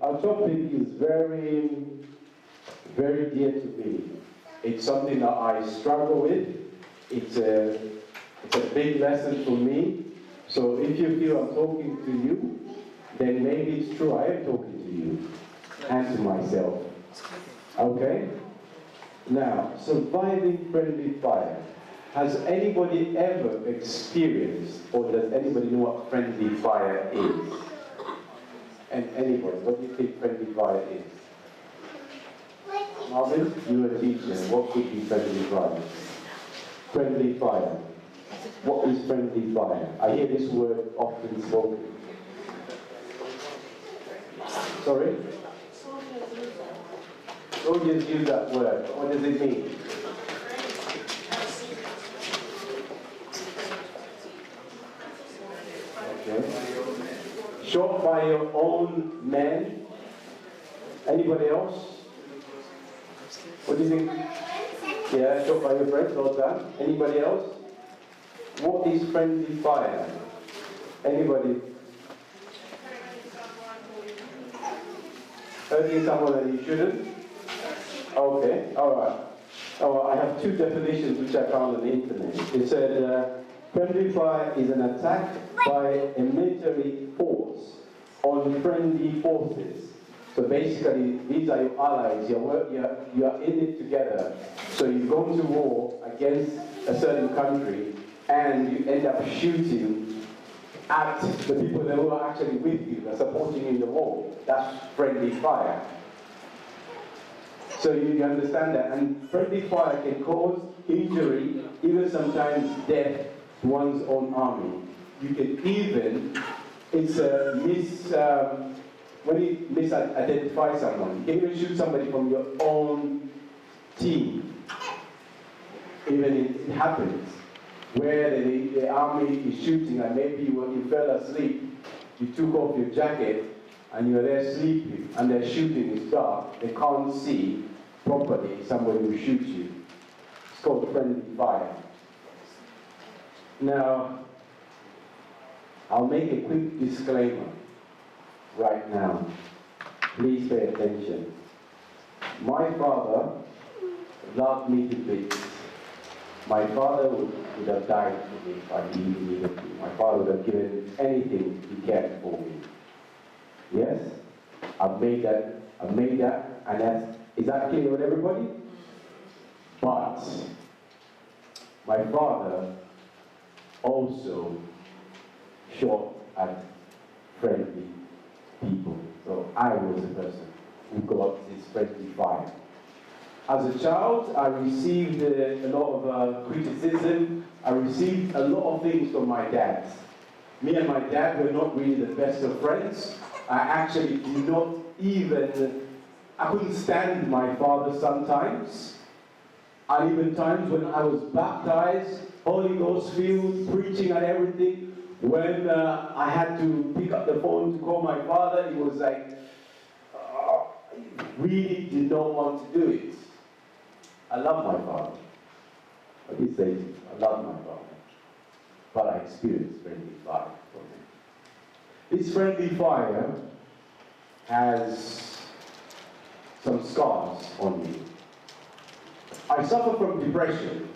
Our topic is very, very dear to me. It's something that I struggle with. It's a big lesson for me. So if you feel I'm talking to you, then maybe it's true I am talking to you and to myself. Okay? Now, surviving friendly fire. Has anybody ever experienced, or does anybody know what friendly fire is? And anybody, what do you think friendly fire is? Marvin, you're a teacher. What could be friendly fire? Friendly fire. What is friendly fire? I hear this word often spoken. Sorry? Soldiers use that word. What does it mean? Okay. Shot by your own men. Anybody else? What do you think? Yeah, shot by your friends, well done. Anybody else? What is friendly fire? Anybody? Hurting someone that you shouldn't? Okay, alright. Oh, I have two definitions which I found on the internet. It said, friendly fire is an attack by a military force on friendly forces. So basically, these are your allies, you are in it together. So you go to war against a certain country and you end up shooting at the people that were actually with you, that are supporting you in the war. That's friendly fire. So you understand that. And friendly fire can cause injury, even sometimes death, to one's own army. You can even, it's a when you misidentify someone, you can even shoot somebody from your own team. Even it happens, where the army is shooting and maybe you fell asleep, you took off your jacket and you're there sleeping and they're shooting, it's dark, they can't see properly, somebody will shoot you. It's called friendly fire. Now, I'll make a quick disclaimer right now. Please pay attention. My father loved me to bits. My father would have died for me if I needed to. My father would have given anything he cared for me. Yes? I've made that, and is that clear with everybody? But my father also shot at friendly people. So I was the person who got this friendly fire. As a child, I received a lot of criticism. I received a lot of things from my dad. Me and my dad were not really the best of friends. I actually did not even, I couldn't stand my father sometimes. And even times when I was baptized, Holy Ghost filled, preaching and everything, when I had to pick up the phone to call my father, he was like, really did not want to do it. I love my father. I did say it, I love my father. But I experienced friendly fire from him. This friendly fire has some scars on me. I suffer from depression.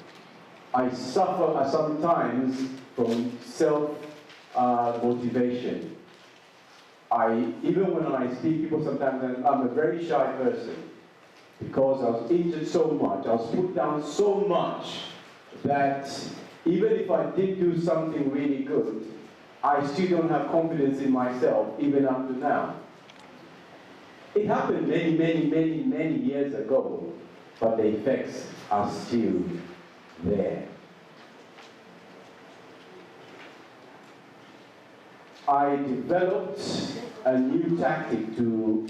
I suffer sometimes from self-motivation. Even when I speak, people sometimes, I'm a very shy person because I was injured so much, I was put down so much that even if I did do something really good, I still don't have confidence in myself, even up to now. It happened many, many, many, many years ago, but the effects are still there. I developed a new tactic to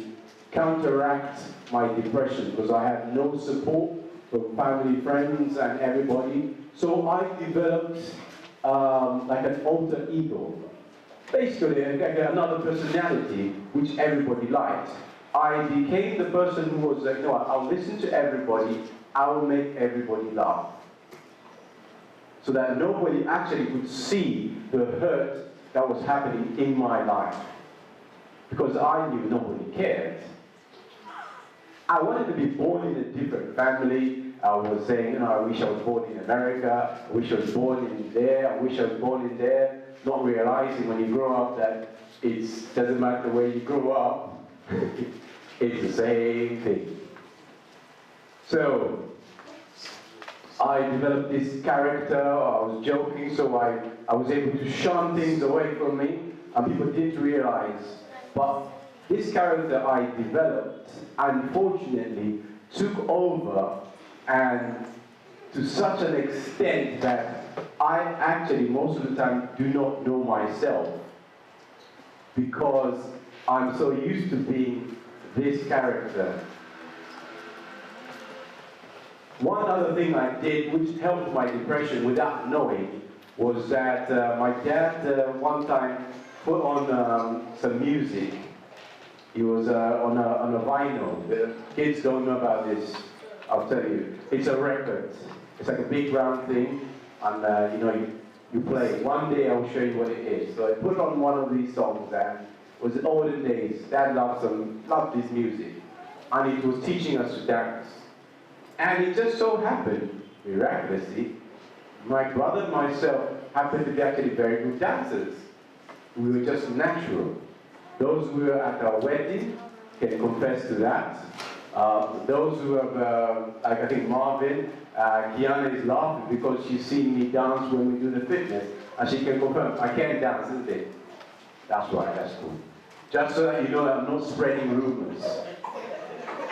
counteract my depression because I had no support from family, friends, and everybody. So I developed like an alter ego. Basically, like another personality which everybody liked. I became the person who was like, no, I'll listen to everybody, I will make everybody laugh. So that nobody actually could see the hurt that was happening in my life. because I knew nobody cared. I wanted to be born in a different family. I was saying, you know, I wish I was born in America, I wish I was born in there, I wish I was born in there, not realizing when you grow up that it doesn't matter where you grow up, it's the same thing. So, I developed this character, I was joking, so I was able to shun things away from me, and people didn't realize. But this character I developed, unfortunately, took over, and to such an extent that I actually, most of the time, do not know myself, because I'm so used to being this character. One other thing I did, which helped my depression without knowing, was that my dad one time put on some music. He was on a vinyl. The kids don't know about this, I'll tell you. It's a record. It's like a big round thing, and you know, you play it. One day I'll show you what it is. So I put on one of these songs, and it was the olden days. Dad loved this music, and it was teaching us to dance. And it just so happened, miraculously, my brother and myself happened to be actually very good dancers. We were just natural. Those who were at our wedding can confess to that. Those who have, like I think Marvin, Kiana is laughing because she's seen me dance when we do the fitness. And she can confirm, I can dance, isn't it? That's right, that's cool. Just so that you know that I'm not spreading rumors.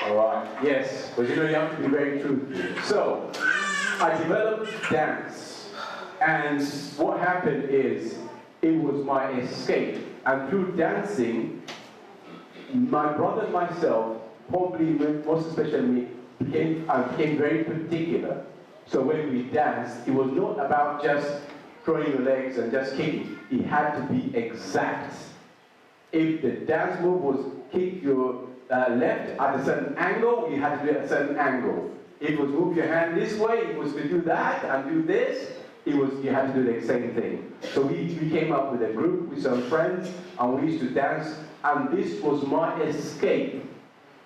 Alright, yes, because you know you have to be very truthful. So, I developed dance, and what happened is, it was my escape. And through dancing, my brother and myself, probably most especially me, became very particular. So when we danced, it was not about just throwing your legs and just kicking. It had to be exact. If the dance move was kick your left at a certain angle, you had to do it at a certain angle. If it was move your hand this way, it was to do that and do this. You had to do the same thing. So we came up with a group with some friends, and we used to dance, and this was my escape.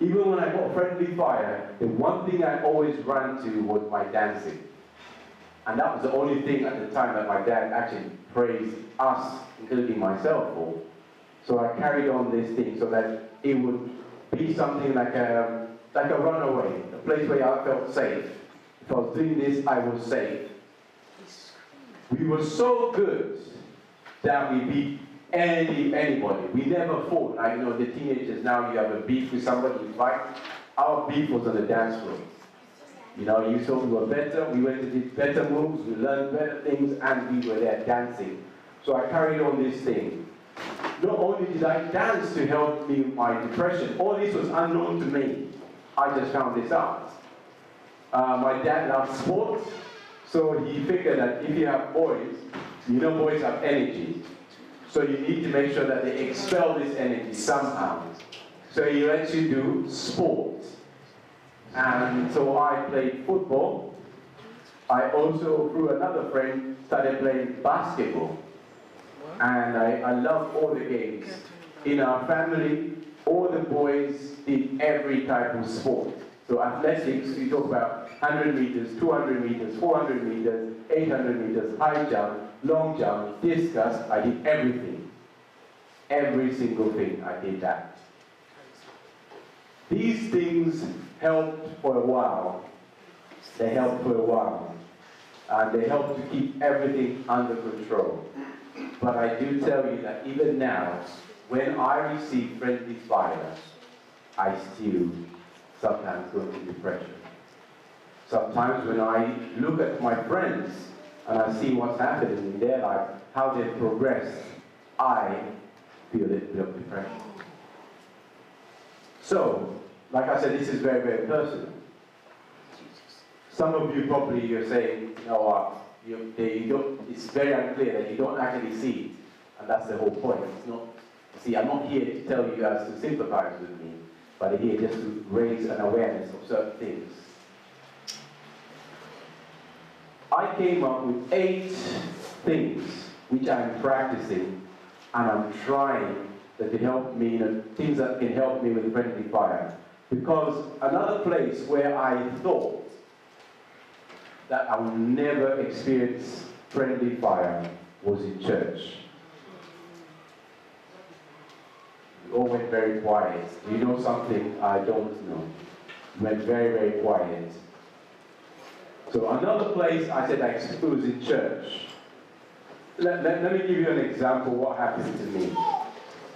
Even when I got friendly fire, the one thing I always ran to was my dancing. And that was the only thing at the time that my dad actually praised us, including myself, for. So I carried on this thing so that it would be something like a runaway, a place where I felt safe. If I was doing this, I was safe. We were so good that we beat anybody. We never fought. I know the teenagers now, you have a beef with somebody, you fight. Our beef was on the dance floor. You know, you thought we were better, we went to do better moves, we learned better things, and we were there dancing. So I carried on this thing. Not only did I dance to help me with my depression, all this was unknown to me. I just found this out. My dad loved sports. So he figured that if you have boys, you know boys have energy. So you need to make sure that they expel this energy somehow. So he lets you do sport. And so I played football. I also, through another friend, started playing basketball. And I love all the games. In our family, all the boys did every type of sport. So athletics, we talk about 100 meters, 200 meters, 400 meters, 800 meters, high jump, long jump, discus. I did everything. Every single thing, I did that. These things helped for a while. They helped for a while. And they helped to keep everything under control. But I do tell you that even now, when I receive friendly fire, I still sometimes go into depression. Sometimes when I look at my friends and I see what's happening in their life, how they've progressed, I feel a little bit of depression. So, like I said, this is very, very personal. Some of you probably you're saying, you know what, it's very unclear that you don't actually see it. And that's the whole point. It's not, see, I'm not here to tell you guys to sympathize with me, but I'm here just to raise an awareness of certain things. I came up with 8 things which I'm practicing and I'm trying that can help me, things that can help me with friendly fire. Because another place where I thought that I would never experience friendly fire was in church. We all went very quiet. Do you know something I don't know? We went very, very quiet. So another place I said it was in church. Let me give you an example of what happened to me.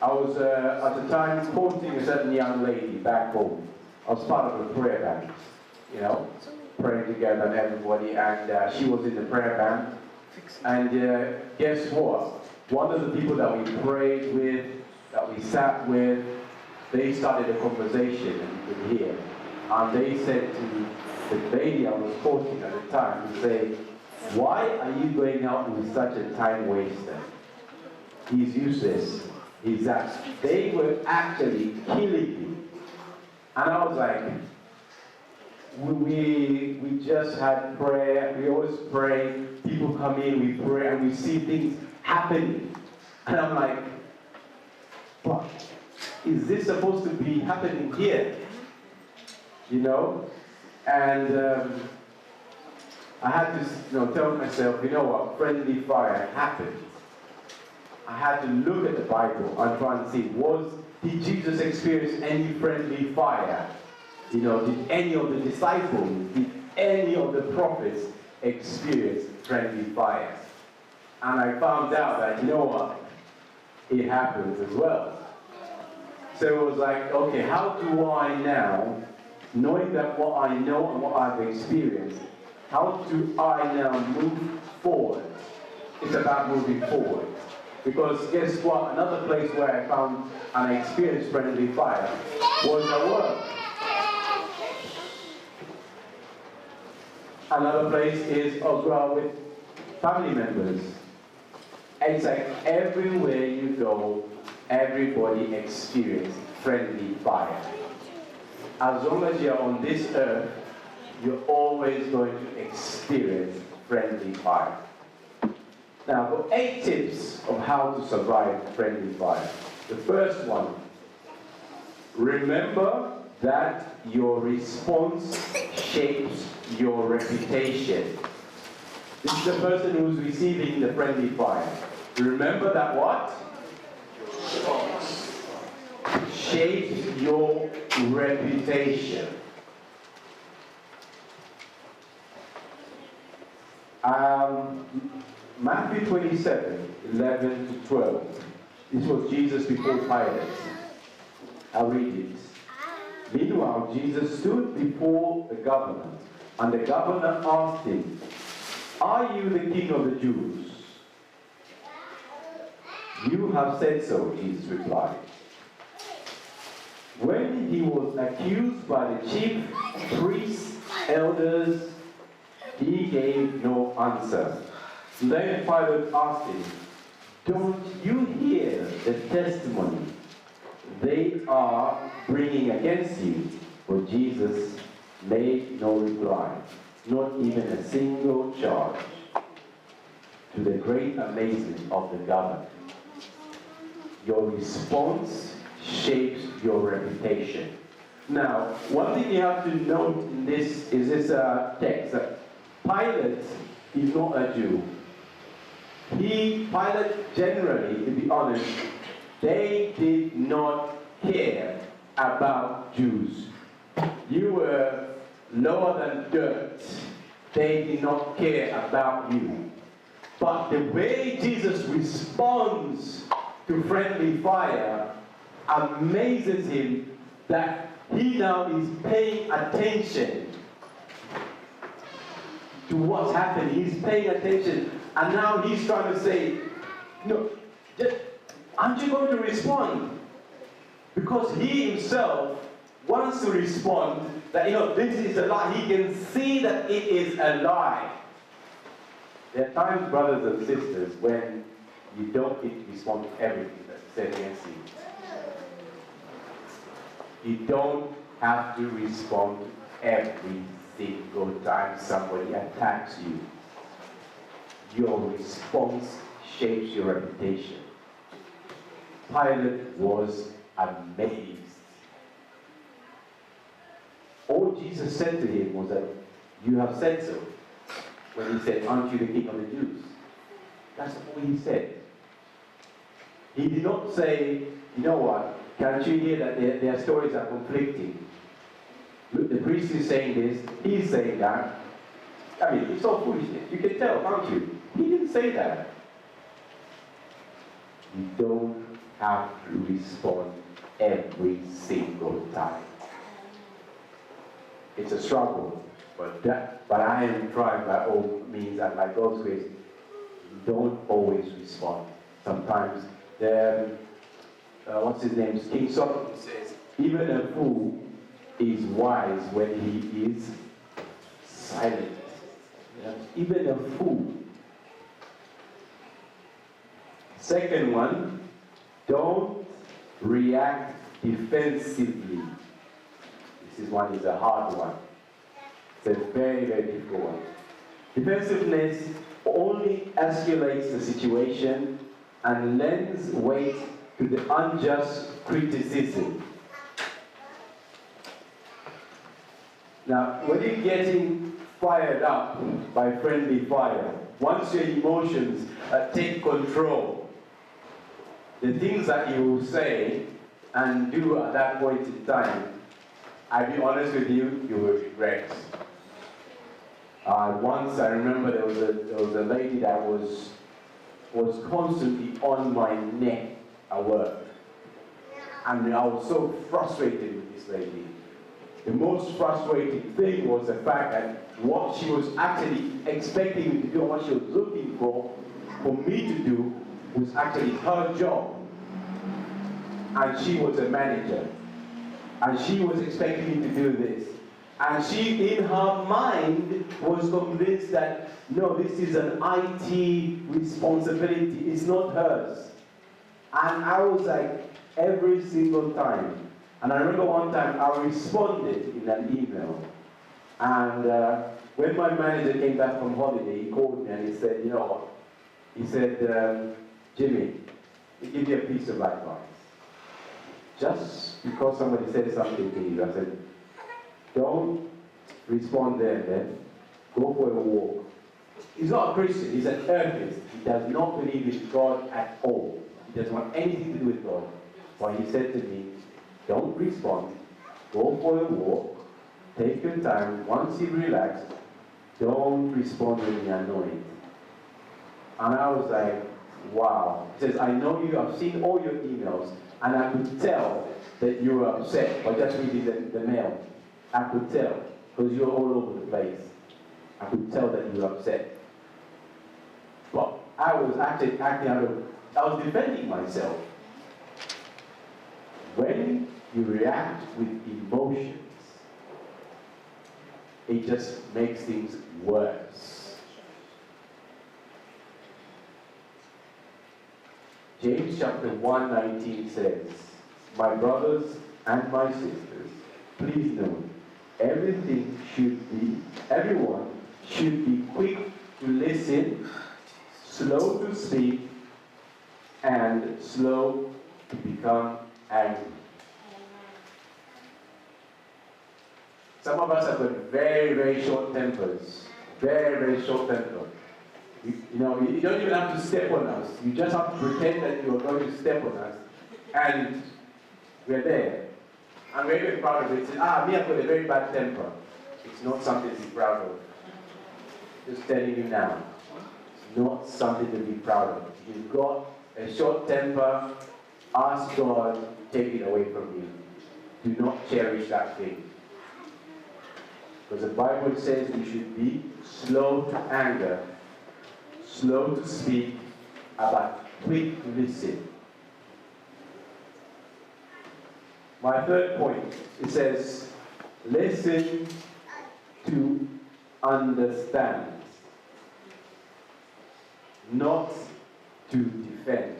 I was at the time courting a certain young lady back home. I was part of the prayer band, praying together and everybody, and she was in the prayer band. And guess what? One of the people that we prayed with, that we sat with, they started a conversation, and you could hear. And they said to the lady I was courting at the time, to say, "Why are you going out with such a time waster? He's useless. He's that." They were actually killing me. And I was like, we just had prayer. We always pray. People come in, we pray, and we see things happening. And I'm like, what? Is this supposed to be happening here? And I had to tell myself, what, friendly fire happened. I had to look at the Bible and try and see, did Jesus experience any friendly fire? Did any of the disciples, did any of the prophets experience friendly fire? And I found out that, it happens as well. So it was like, okay, how do I now, knowing that what I know and what I've experienced, how do I now move forward? It's about moving forward. Because guess what? Another place where I found and I experienced friendly fire was at work. Another place is as well with family members. It's like everywhere you go, everybody experiences friendly fire. As long as you're on this earth, you're always going to experience friendly fire. Now, I've got 8 tips of how to survive friendly fire. The first one, remember that your response shapes your reputation. This is the person who's receiving the friendly fire. Remember that what? Shapes your reputation. Matthew 27, 11 to 12. This was Jesus before Pilate. I'll read it. Meanwhile, Jesus stood before the governor, and the governor asked him, "Are you the king of the Jews?" "You have said so," Jesus replied. When he was accused by the chief priests, elders, he gave no answer. Then Pilate asked him, "Don't you hear the testimony they are bringing against you?" But Jesus made no reply, not even a single charge, to the great amazement of the governor. Your response shapes your reputation. Now, one thing you have to note in this is this text, that Pilate is not a Jew. Pilate generally, to be honest, they did not care about Jews. You were lower than dirt. They did not care about you. But the way Jesus responds to friendly fire amazes him, that he now is paying attention to what's happening. He's paying attention, and now he's trying to say, "No, aren't you going to respond?" Because he himself wants to respond that, this is a lie. He can see that it is a lie. There are times, brothers and sisters, when you don't need to respond to everything that's said against you. You don't have to respond every single time somebody attacks you. Your response shapes your reputation. Pilate was amazed. All Jesus said to him was that, "You have said so." When he said, "Aren't you the king of the Jews?" That's all he said. He did not say, "You know what, can't you hear that their stories are conflicting? The priest is saying this, he's saying that." I mean, it's all foolishness. You can tell, can't you? He didn't say that. You don't have to respond every single time. It's a struggle, but I am trying by all means and by God's grace. Don't always respond. Sometimes, what's his name? King Solomon says, even a fool is wise when he is silent. Even a fool. Second one, don't react defensively. This one is a hard one. It's a very, very difficult one. Defensiveness only escalates the situation and lends weight to the unjust criticism. Now, when you're getting fired up by friendly fire, once your emotions take control, the things that you will say and do at that point in time, I'll be honest with you, you will regret. Once I remember there was a lady that was constantly on my neck at work. And I was so frustrated with this lady. The most frustrating thing was the fact that what she was actually expecting me to do and what she was looking for me to do was actually her job. And she was a manager. And she was expecting me to do this. And she, in her mind, was convinced that, no, this is an IT responsibility. It's not hers. And I was like, every single time. And I remember one time I responded in an email. And when my manager came back from holiday, he called me and he said, you know what? He said, Jimmy, I'll give you a piece of advice. Just because somebody said something to you, I said, don't respond there and then. Go for a walk. He's not a Christian, he's an atheist. He does not believe in God at all. He doesn't want anything to do with God. But he said to me, don't respond. Go for a walk. Take your time. Once you relax, don't respond when you're annoyed. And I was like, wow. He says, I know you, I've seen all your emails, and I could tell that you were upset by just reading the mail. I could tell, because you're all over the place. I could tell that you were upset. But I was acting out of, I was defending myself. When you react with emotions, it just makes things worse. James chapter 1:19 says, my brothers and my sisters, please note, everyone should be quick to listen, slow to speak, and slow to become angry. Some of us have got very, very short tempers. Very, very short temper. You don't even have to step on us. You just have to pretend that you are going to step on us. And we're there. And we're very proud of it. Me, I've got a very bad temper. It's not something to be proud of. Just telling you now. It's not something to be proud of. If you've got a short temper, ask God to take it away from you. Do not cherish that thing. Because the Bible says we should be slow to anger, slow to speak, but quick to listen. My third point, it says, listen to understand, not to defend.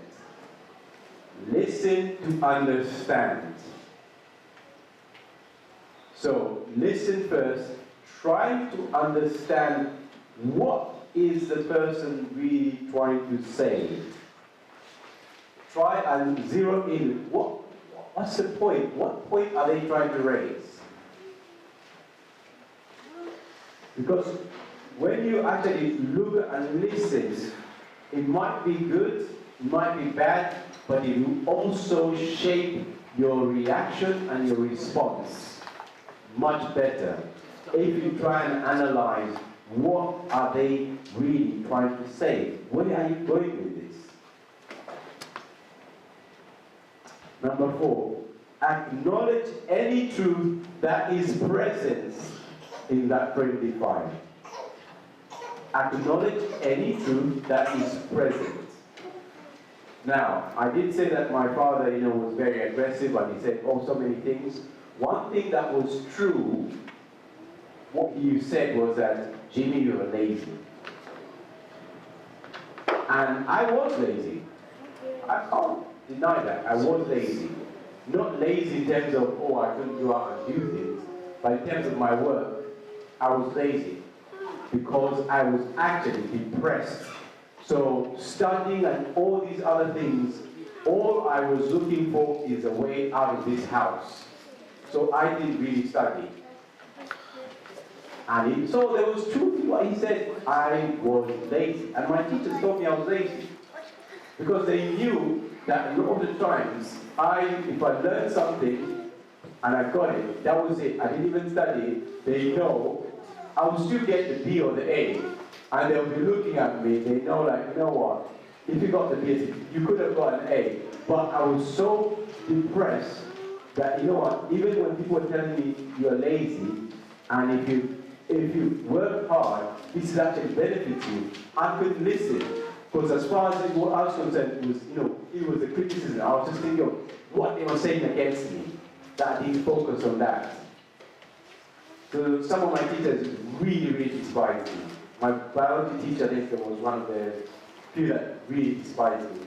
Listen to understand. So, listen first. Try to understand what is the person really trying to say. try and zero in. What's the point? What point are they trying to raise? Because when you actually look and listen, it might be good, it might be bad, but it will also shape your reaction and your response much better if you try and analyze what are they really trying to say. Where are you going with this? Number 4, acknowledge any truth that is present in that friendly fire. Acknowledge any truth that is present. Now, I did say that my father, was very aggressive and he said, so many things. One thing that was true, what he said was that, Jimmy, you're lazy. And I was lazy. I can't deny that. I was lazy. Not lazy in terms of, I couldn't go out and do things. But in terms of my work, I was lazy. Because I was actually depressed. So studying and all these other things, all I was looking for is a way out of this house. So I didn't really study. And so there was truth in what he said. I was lazy. And my teachers told me I was lazy. Because they knew that a lot of the times, if I learned something and I got it, that was it. I didn't even study it. They know I will still get the B or the A. And they'll be looking at me. They know, you know what? If you got the B, you could have got an A. But I was so depressed that, you know what? Even when people were telling me you're lazy, and if you work hard, this is actually benefits you, I couldn't listen. Because as far as I was concerned, it was a criticism. I was just thinking of what they were saying against me. That I didn't focus on that. So some of my teachers really, really despised me. My biology teacher, I think, was one of the few that really despised me.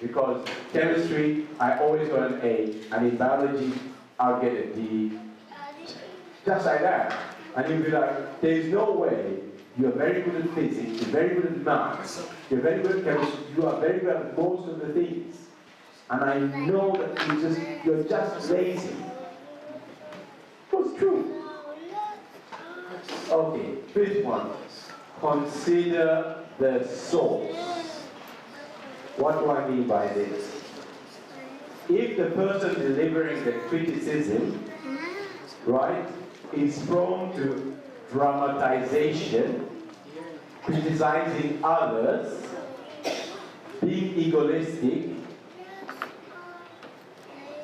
Because chemistry, I always got an A, and in biology, I'll get a D. Just like that. And you'll be like, there's no way you're very good at physics, you're very good at maths, you're very good at chemistry, you are very good at most of the things. And I know that you're just lazy. What's true? Okay, fifth one. Consider the source. What do I mean by this? If the person delivering the criticism, right, is prone to dramatization, criticizing others, being egoistic,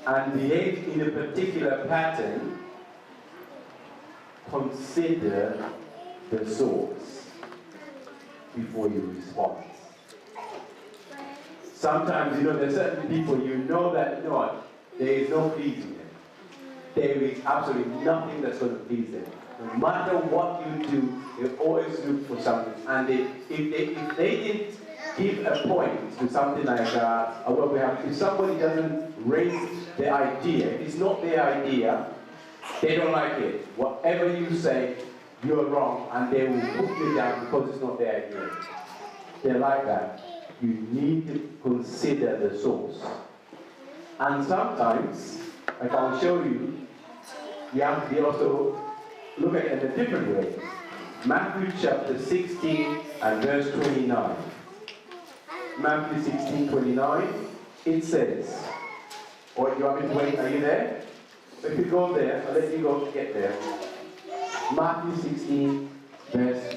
and behaves in a particular pattern, consider the source before you respond. Sometimes, there's certain people that, there is no pleasing them. There is absolutely nothing that's going to please them. No matter what you do, they always look for something. And if they didn't give a point to something like, if somebody doesn't raise the idea, if it's not their idea, they don't like it. Whatever you say, you're wrong, and they will put you down because it's not their idea. They're like that. You need to consider the source. And sometimes, like I'll show you, you have to be also look at it in a different way. Matthew chapter 16 and verse 29. Matthew 16:29, it says, or you want me to wait, are you there? If you go there, I'll let you go get there. Matthew 16, verse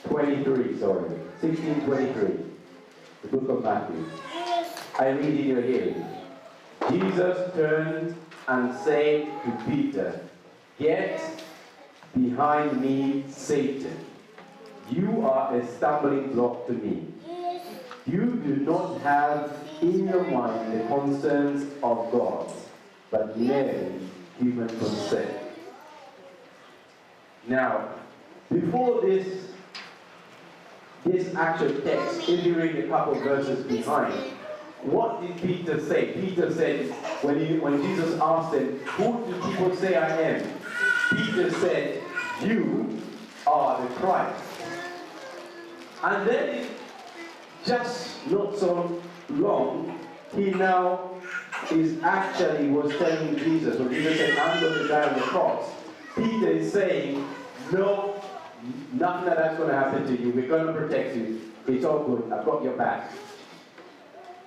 23, 16:23. The book of Matthew. I read in your hearing. Jesus turned and said to Peter, "Get behind me, Satan. You are a stumbling block to me. You do not have in your mind the concerns of God, but merely human concern." Now, before this actual text, if you read a couple verses behind, what did Peter say? Peter said, when Jesus asked him, "Who do people say I am?" Peter said, "You are the Christ." And then, just not so long, he now is actually was telling Jesus, when Jesus said, I'm going to die on the cross, Peter is saying, no, nothing of that's going to happen to you. We're going to protect you. It's all good. I've got your back.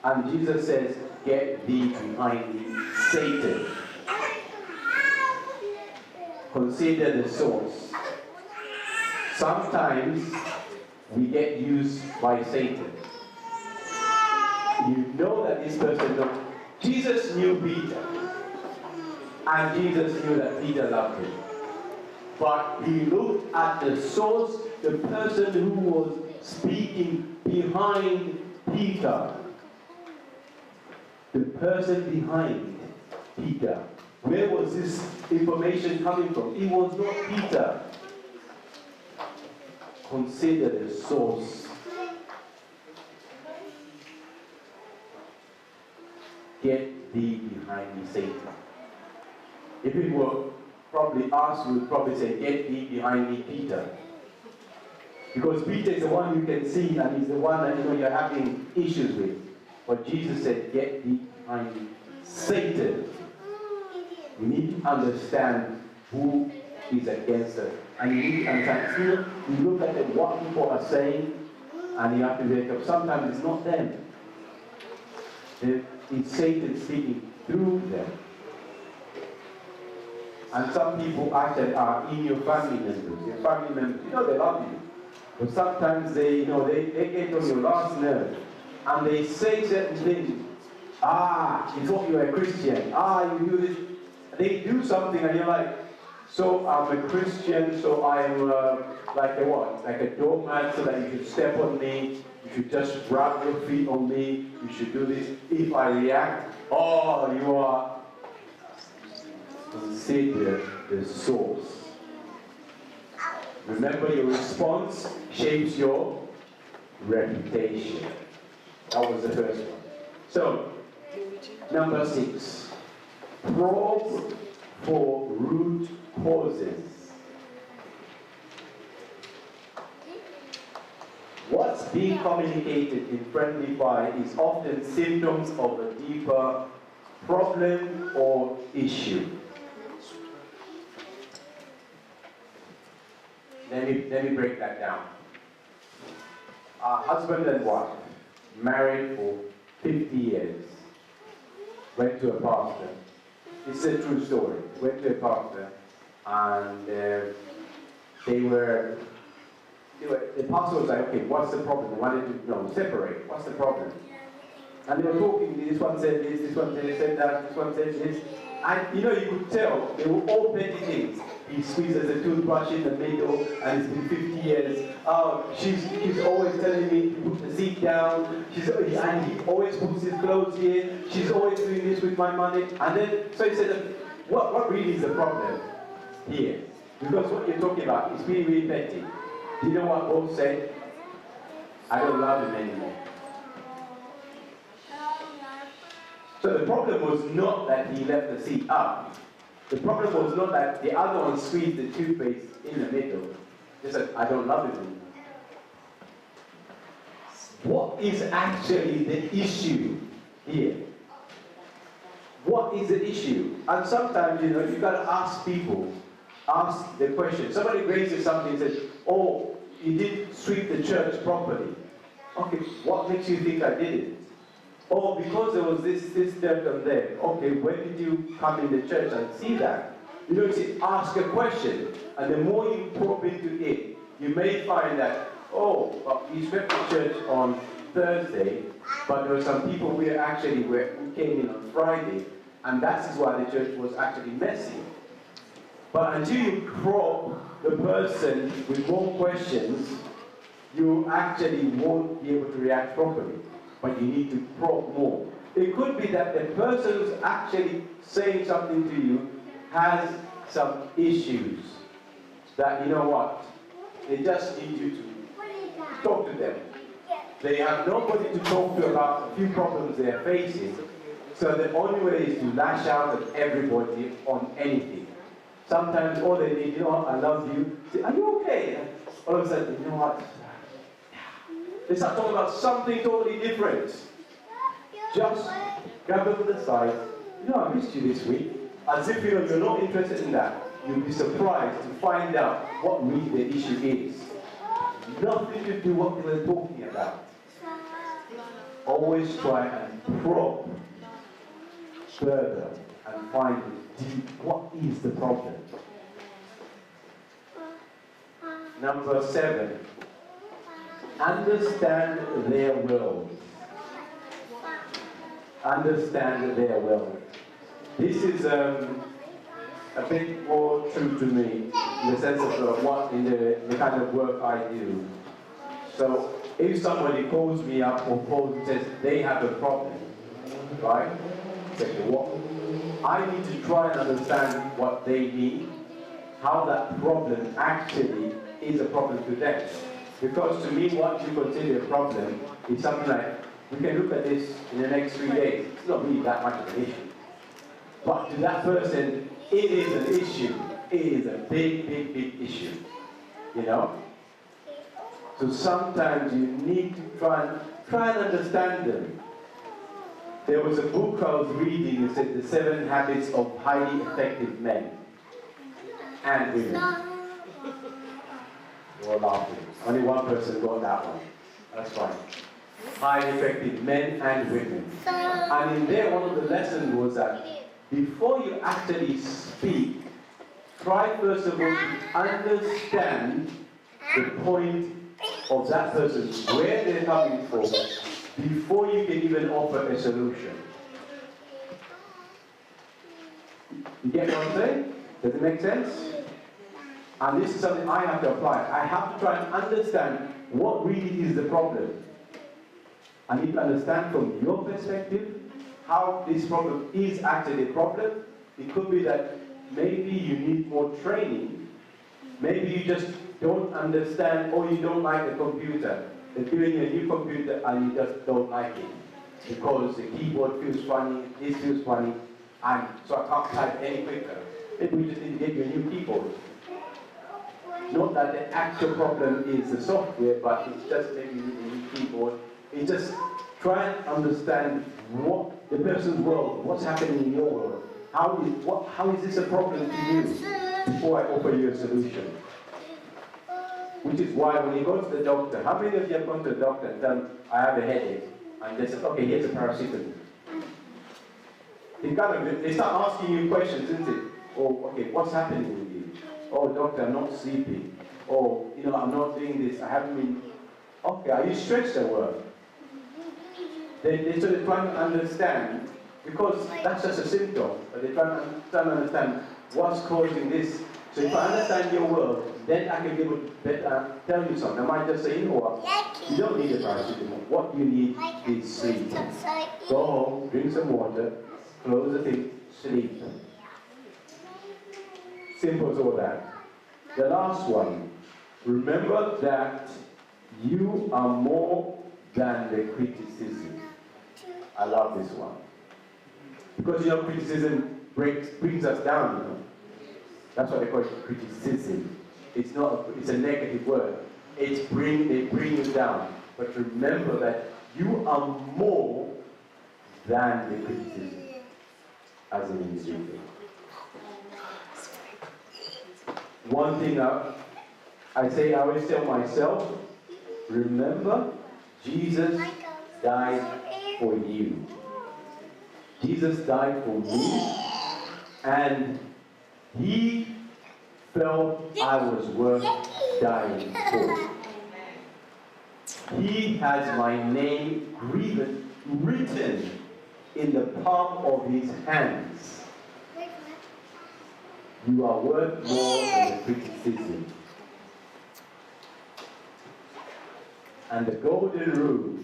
And Jesus says, get thee behind me, Satan. Consider the source. Sometimes we get used by Satan. You know that this person knows. Jesus knew Peter. And Jesus knew that Peter loved him. But he looked at the source, the person who was speaking behind Peter. The person behind Peter. Where was this information coming from? It was not Peter. Consider the source. Get thee behind me, Satan. If it were probably us, we would probably say, get thee behind me, Peter. Because Peter is the one you can see, and he's the one that you're having issues with. But Jesus said, get thee behind me, Satan. We need to understand who is against us. And you need to understand, you look at what people are saying, and you have to wake up. Sometimes it's not them. It's Satan speaking through them. And some people actually are in your family members. Your family members, they love you. But sometimes they get on your last nerve. And they say certain things. You thought you were a Christian. You do this. They do something and you're like, so I'm a Christian, so I'm like a what? Like a doormat, so that you should step on me, you should just rub your feet on me, you should do this. If I react, you are. Consider the source. Remember, your response shapes your reputation. That was the first one. So, number 6. Probe for root causes. What's being communicated in friendly fire is often symptoms of a deeper problem or issue. Let me break that down. A husband and wife, married for 50 years, went to a pastor. It's a true story. Went to a pastor, and the pastor was like, okay, what's the problem? They wanted to separate. What's the problem? And they were talking, this one said this one said that, this one said this. And you could tell, they were all petty things. He squeezes a toothbrush in the middle, and it's been 50 years. She's always telling me to put the seat down, and he always puts his clothes here. She's always doing this with my money. And then, so he said, what really is the problem here? Because what you're talking about is really, really petty. Do you know what both said? I don't love him anymore. So the problem was not that he left the seat up. The problem was not that the other one squeezed the toothpaste in the middle. Just said, I don't love it anymore. What is actually the issue here? What is the issue? And sometimes, you've got to ask people, ask the question. Somebody raises something and says, you didn't sweep the church properly. Okay, what makes you think I did it? Because there was this dirt on there. Okay, when did you come in the church and see that? You see, ask a question. And the more you probe into it, you may find that, you swept the church on Thursday, but there were some people who came in on Friday, and that is why the church was actually messy. But until you probe the person with more questions, you actually won't be able to react properly. But you need to probe more. It could be that the person who's actually saying something to you has some issues that, they just need you to talk to them. They have nobody to talk to about a few problems they're facing. So the only way is to lash out at everybody on anything. Sometimes all they need, I love you. Say, are you okay? All of a sudden, you know what? They start talking about something totally different. Just grab them to the side. You know, I missed you this week. As if you're not interested in that. You'll be surprised to find out what really the issue is. Nothing to do what they were talking about. Always try and probe further and find deep what is the problem. Number 7. Understand their will. Understand their will. This is a bit more true to me in the sense of what in the kind of work I do. So if somebody calls me up or calls and says they have a problem, right? I need to try and understand what they need, how that problem actually is a problem to them. Because to me, what you consider a problem is something like, we can look at this in the next 3 days. It's not really that much of an issue. But to that person, it is an issue. It is a big, big, big issue. You know? So sometimes you need to try and understand them. There was a book I was reading, it said The 7 Habits of Highly Effective Men and Women. You're laughing. Only one person got that one. That's fine. Highly effective men and women. And in there, one of the lessons was that before you actually speak, try first of all to understand the point of that person, where they're coming from, before you can even offer a solution. You get what I'm saying? Does it make sense? And this is something I have to apply. I have to try and understand what really is the problem. I need to understand from your perspective how this problem is actually a problem. It could be that maybe you need more training. Maybe you just don't understand, or you don't like the computer. They're doing a new computer and you just don't like it. Because the keyboard feels funny, this feels funny, and so I can't type any quicker. Maybe we just need to get you a new keyboard. Not that the actual problem is the software, but it's just maybe you need a new keyboard. It's just try and understand what the person's world, what's happening in your world. How is this a problem to you before I offer you a solution? Which is why when you go to the doctor, how many of you have gone to the doctor and tell them, I have a headache? And they say, okay, here's a paracetamol. They start asking you questions, isn't it? Oh, okay, what's happening with you? Oh, doctor, I'm not sleeping. Oh, I'm not doing this. I haven't been. Okay, are you stressed at work? They sort of trying to understand, because that's just a symptom, but they're trying to understand what's causing this. So if I understand your world, then I can be able to better tell you something. I might just say, you know what, you don't need a paracetamol. What you need is sleep. Go home, drink some water, close the thing, sleep. Simple as all that. The last one, remember that you are more than the criticism. I love this one. Because criticism brings us down, That's why they call it criticism. It's a negative word. They bring you down. But remember that you are more than the criticism as an individual. One thing I always tell myself, remember, Jesus died for you. Jesus died for me, and he felt I was worth dying for. He has my name written in the palm of his hands. You are worth more than the criticism. And the golden rule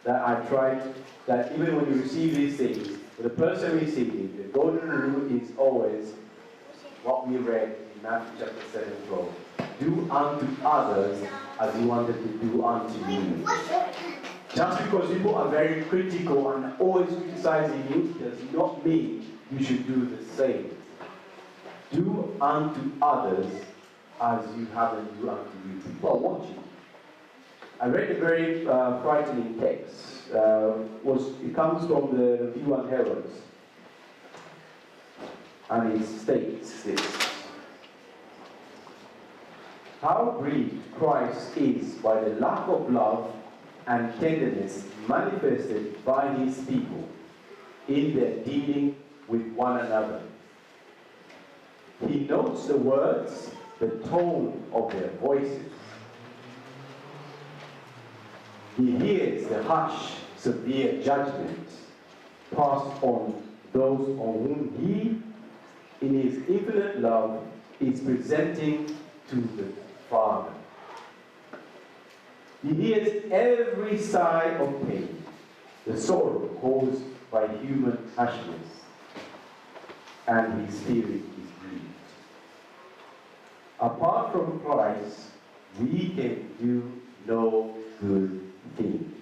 that I tried, that even when you receive these things, for the person receiving, the golden rule is always what we read in Matthew chapter 7:12. Do unto others as you wanted to do unto you. Just because people are very critical and always criticizing you does not mean you should do the same. Do unto others as you haven't done unto you. People are watching. I read a very frightening text. It comes from the Review and Herald, and it states this: how grieved Christ is by the lack of love and tenderness manifested by his people in their dealing with one another. He notes the words, the tone of their voices. He hears the harsh, severe judgment passed on those on whom he, in his infinite love, is presenting to the Father. He hears every sigh of pain, the sorrow caused by human harshness, and his spirit is grieved. Apart from Christ, we can do no good thing.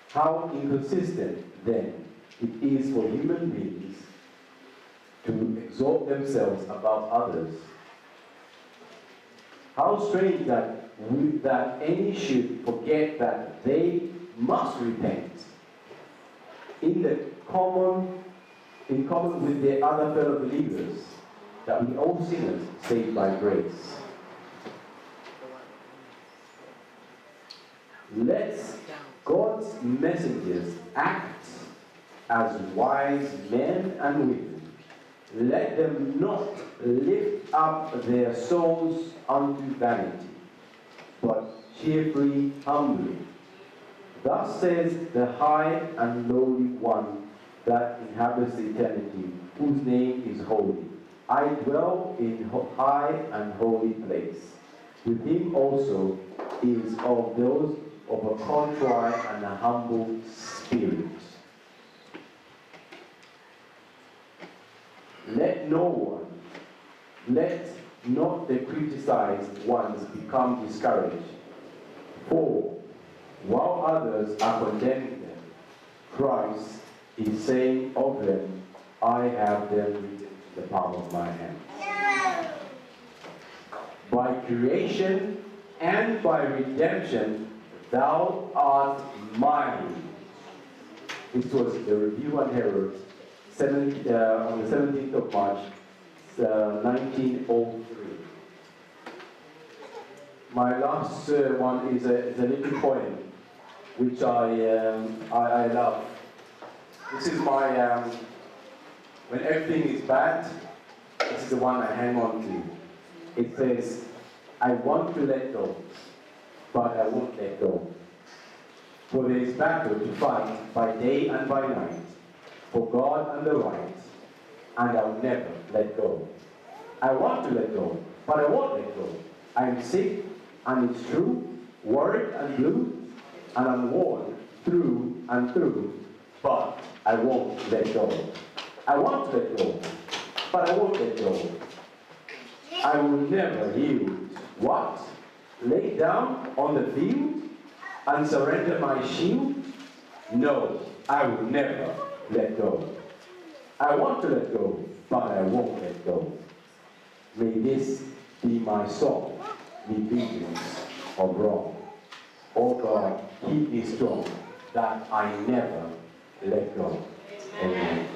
How inconsistent, then, it is for human beings to exalt themselves above others. How strange that any should forget that they must repent in common with their other fellow believers, that we all sinners saved by grace. Let God's messengers act as wise men and women. Let them not lift up their souls unto vanity, but cheerfully, humbly. Thus says the high and lowly one that inhabits eternity, whose name is holy. I dwell in high and holy place. With him also is of those of a contrite and a humble spirit. Let not the criticized ones become discouraged. For while others are condemning them, Christ is saying of them, I have them written in the palm of my hand. By creation and by redemption, thou art mine. This was the Review and Herald, on the 17th of March, 1903. My last one is a little poem, which I love. This is my, when everything is bad, this is the one I hang on to. It says, I want to let go, but I won't let go. For there is battle to fight by day and by night, for God and the right, and I'll never let go. I want to let go, but I won't let go. I am sick, and it's true, worried and blue, and I'm worn through and through, but I won't let go. I want to let go, but I won't let go. I will never yield. What? Lay down on the field and surrender my shield? No, I will never let go. I want to let go, but I won't let go. May this be my song, repentance of wrong. Oh God, keep me strong, that I never let go. Amen.